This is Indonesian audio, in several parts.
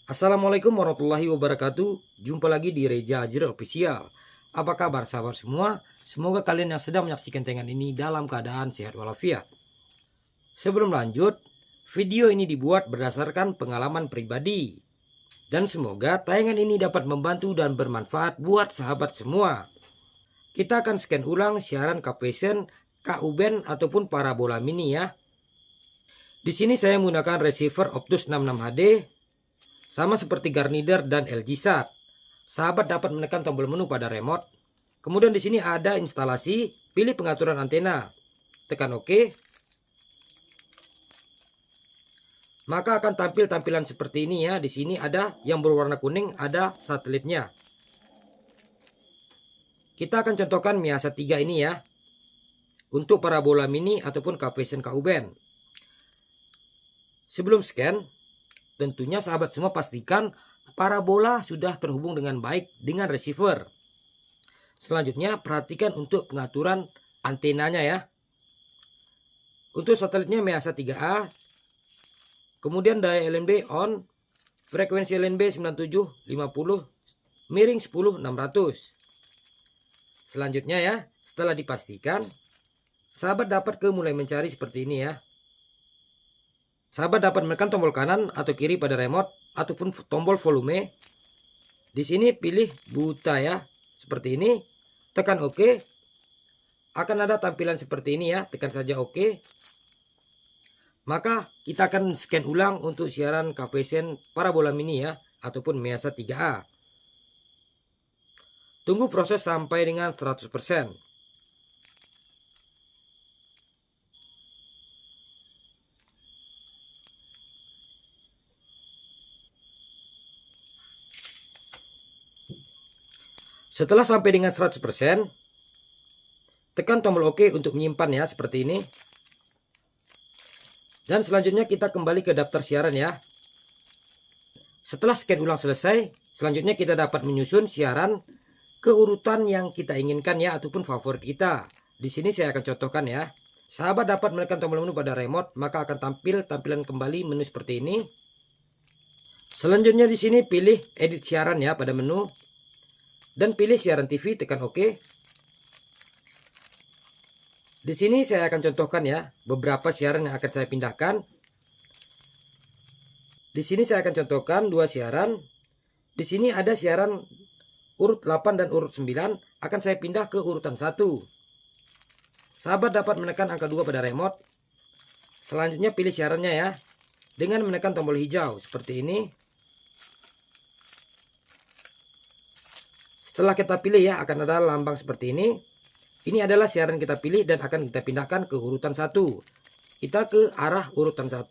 Assalamualaikum warahmatullahi wabarakatuh. Jumpa lagi di Reza Azril Official. Apa kabar sahabat semua? Semoga kalian yang sedang menyaksikan tayangan ini dalam keadaan sehat walafiat. Sebelum lanjut, video ini dibuat berdasarkan pengalaman pribadi. Dan semoga tayangan ini dapat membantu dan bermanfaat buat sahabat semua. Kita akan scan ulang siaran Capvision, K-Uben ataupun parabola mini ya. Di sini saya menggunakan receiver Optus 66 HD. Sama seperti Garnier dan LG SAT. Sahabat dapat menekan tombol menu pada remote. Kemudian di sini ada instalasi, pilih pengaturan antena. Tekan OK. Maka akan tampil tampilan seperti ini ya. Di sini ada yang berwarna kuning, ada satelitnya. Kita akan contohkan Miasa 3 ini ya. Untuk parabola mini ataupun Capvision K-Uben. Sebelum scan, tentunya sahabat semua pastikan parabola sudah terhubung dengan baik dengan receiver. Selanjutnya perhatikan untuk pengaturan antenanya ya. Untuk satelitnya Miasa 3A. Kemudian daya LNB on. Frekuensi LNB 9750. Miring 10600. Selanjutnya ya, setelah dipastikan, sahabat dapat mulai mencari seperti ini ya. Sahabat dapat menekan tombol kanan atau kiri pada remote ataupun tombol volume. Di sini pilih buta ya, seperti ini. Tekan OK. Akan ada tampilan seperti ini ya, tekan saja OK. Maka kita akan scan ulang untuk siaran Capvision parabola mini ya, ataupun Miasa 3A. Tunggu proses sampai dengan 100%. Setelah sampai dengan 100%, tekan tombol OK untuk menyimpan ya, seperti ini. Dan selanjutnya kita kembali ke daftar siaran ya. Setelah scan ulang selesai, selanjutnya kita dapat menyusun siaran ke urutan yang kita inginkan ya, ataupun favorit kita. Di sini saya akan contohkan ya. Sahabat dapat menekan tombol menu pada remote, maka akan tampil tampilan kembali menu seperti ini. Selanjutnya di sini pilih edit siaran ya pada menu. Dan pilih siaran TV, tekan OK. Di sini saya akan contohkan ya beberapa siaran yang akan saya pindahkan. Di sini saya akan contohkan dua siaran. Di sini ada siaran urut 8 dan urut 9 akan saya pindah ke urutan 1. Sahabat dapat menekan angka 2 pada remote. Selanjutnya pilih siarannya ya dengan menekan tombol hijau seperti ini. Setelah kita pilih ya, akan ada lambang seperti ini. Ini adalah siaran kita pilih dan akan kita pindahkan ke urutan 1. Kita ke arah urutan 1.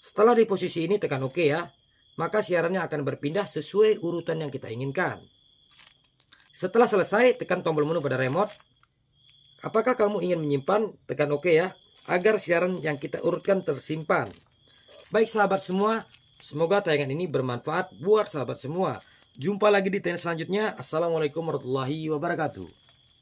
Setelah di posisi ini tekan OK ya. Maka siarannya akan berpindah sesuai urutan yang kita inginkan. Setelah selesai, tekan tombol menu pada remote. Apakah kamu ingin menyimpan? Tekan OK ya. Agar siaran yang kita urutkan tersimpan. Baik sahabat semua, semoga tayangan ini bermanfaat buat sahabat semua. Jumpa lagi di tayangan selanjutnya. Assalamualaikum warahmatullahi wabarakatuh.